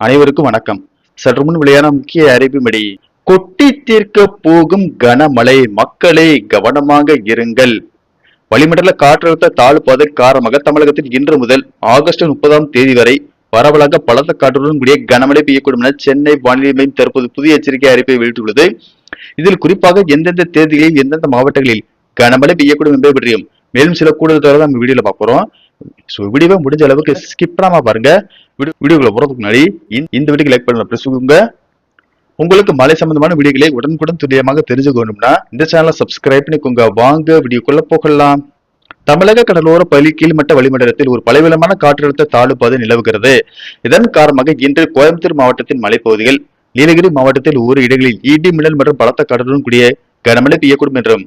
அனைவருக்கும் வணக்கம். சற்று முன் வெளியான முக்கிய அறிவிப்படி கொட்டி தீர்க்க போகும் கனமழை, மக்களே கவனமாக இருங்கள். வளிமண்டல காற்றழுத்த தாழ்வு பாதை காரணமாக தமிழகத்தில் இன்று முதல் ஆகஸ்ட் 30ஆம் தேதி வரை பரவலாக பலத்த காற்றுடன் கூடிய கனமழை பெய்யக்கூடும் என சென்னை வானிலை மையம் தற்போது புதிய எச்சரிக்கை அறிவிப்பை வெளியிட்டுள்ளது. இதில் குறிப்பாக எந்தெந்த தேதிகளில் எந்தெந்த மாவட்டங்களில் கனமழை பெய்யக்கூடும் என்பதை பற்றியும் மேலும் சில கூடுதல் தகவலை நம்ம வீடியோல பார்க்க போறோம். வீடியோவை முடிஞ்ச அளவுக்கு ஸ்கிப் பண்ணாம பாருங்க. வீடியோக்குள்ள போறதுக்கு முன்னாடி இந்த வீடியோக்கு லைக் பண்ணுங்க, பிரஸ் பண்ணுங்க. உங்களுக்கு மழை சம்பந்தமான வீடியோக்களை உடனுக்குடன் துல்லியமாக தெரிஞ்சுக்கணும்னா இந்த சேனலை சப்ஸ்கிரைப் பண்ணிக்கோங்க. வாங்க வீடியோக்குள்ள போகலாம். தமிழக கடலோர பகுதி கீழ்மட்ட வளிமண்டலத்தில் ஒரு பலவீனமான காற்றழுத்த தாழ்வு பாதை நிலவுகிறது. இதன் காரணமாக இன்று கோயம்புத்தூர் மாவட்டத்தின் மலைப்பகுதிகள், நீலகிரி மாவட்டத்தில் ஒரு இடங்களில் இடி மின்னல் மற்றும் பலத்த காற்றுடன் கூடிய கனமழை பெய்யக்கூடும் என்றும்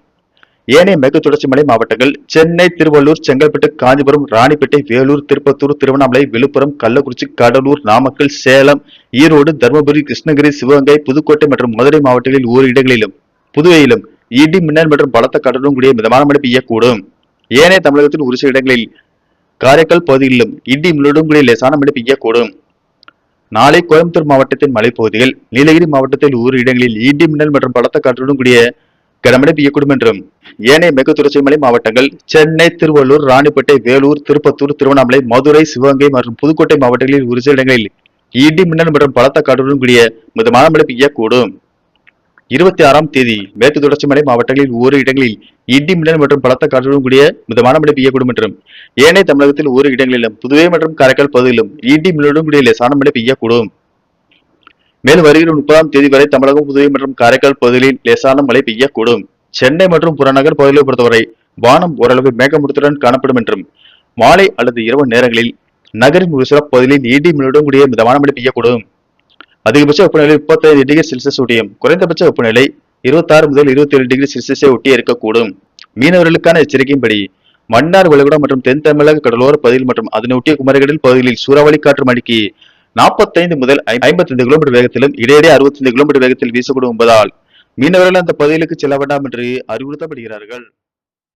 ஏனைய மேற்கு தொடர்ச்சி மலை மாவட்டங்கள் சென்னை, திருவள்ளூர், செங்கல்பட்டு, காஞ்சிபுரம், ராணிப்பேட்டை, வேலூர், திருப்பத்தூர், திருவண்ணாமலை, விழுப்புரம், கள்ளக்குறிச்சி, கடலூர், நாமக்கல், சேலம், ஈரோடு, தருமபுரி, கிருஷ்ணகிரி, சிவகங்கை, புதுக்கோட்டை மற்றும் மதுரை மாவட்டங்களில் ஓர் இடங்களிலும் புதுவையிலும் இடி மின்னல் மற்றும் பலத்த காற்றுடன் கூடிய மிதமான மழை பெய்யக்கூடும். ஏனைய தமிழகத்தில் ஒரு சில இடங்களில் காரைக்கால் பகுதிகளிலும் இடி மின்னலுடன் கூடிய லேசான மழை பெய்யக்கூடும். நாளை கோயம்புத்தூர் மாவட்டத்தின் மலைப்பகுதிகள், நீலகிரி மாவட்டத்தில் ஒரு இடங்களில் இடி மின்னல் மற்றும் பலத்த காற்றுடன் கூடிய கனமழை பெய்யக்கூடும் என்றும் ஏனைய மேற்கு தொடர்ச்சி மலை மாவட்டங்கள் சென்னை, திருவள்ளூர், ராணிப்பேட்டை, வேலூர், திருப்பத்தூர், திருவண்ணாமலை, மதுரை, சிவகங்கை மற்றும் புதுக்கோட்டை மாவட்டங்களில் ஒரு சில இடங்களில் இடி மின்னல் மற்றும் பலத்த காற்றுடன் கூடிய மிதமான மழை பெய்யக்கூடும். 26ஆம் தேதி மேற்கு தொடர்ச்சி மலை மாவட்டங்களில் ஒரு இடங்களில் இடி மின்னல் மற்றும் பலத்த காற்றுடன் கூடிய மிதமான மழை பெய்யக்கூடும் என்றும் ஏனைய தமிழகத்தில் ஒரு இடங்களிலும் புதுவை மற்றும் காரைக்கால் பகுதியிலும் இடி மின்னலுடன் கூடிய லேசான மழை பெய்யக்கூடும். மேலும் வருகிற 30ஆம் தேதி வரை தமிழகம், புதுவை மற்றும் காரைக்கால் பகுதிகளில் லேசான மழை பெய்யக்கூடும். சென்னை மற்றும் புறநகர் பகுதிகளை பொறுத்தவரை வானம் ஓரளவு மேகமூட்டத்துடன் காணப்படும் என்றும் மாலை அல்லது இரவு நேரங்களில் நகரின் ஒரு சில பகுதிகளில் இடி மின்னலுடன் கூடிய மிதமான மழை பெய்யக்கூடும். அதிகபட்ச வெப்பநிலை 35 டிகிரி செல்சியஸ் ஒட்டியும் குறைந்தபட்ச வெப்பநிலை 26 முதல் 27 டிகிரி செல்சியஸை ஒட்டி இருக்கக்கூடும். மீனவர்களுக்கான எச்சரிக்கையின்படி மன்னார் வளைகுடா மற்றும் தென் தமிழக கடலோர பகுதிகள் மற்றும் அதனை ஒட்டிய குமரிக்கடல் பகுதிகளில் சூறாவளி காற்று மணிக்கு 45 முதல் 55 கிலோமீட்டர் வேகத்திலும் இடையிடையே 65 கிலோமீட்டர் வேகத்தில் வீசக்கூடும் என்பதால் மீனவர்கள் அந்த பகுதிகளுக்கு செல்ல வேண்டாம் என்று அறிவுறுத்தப்படுகிறார்கள்.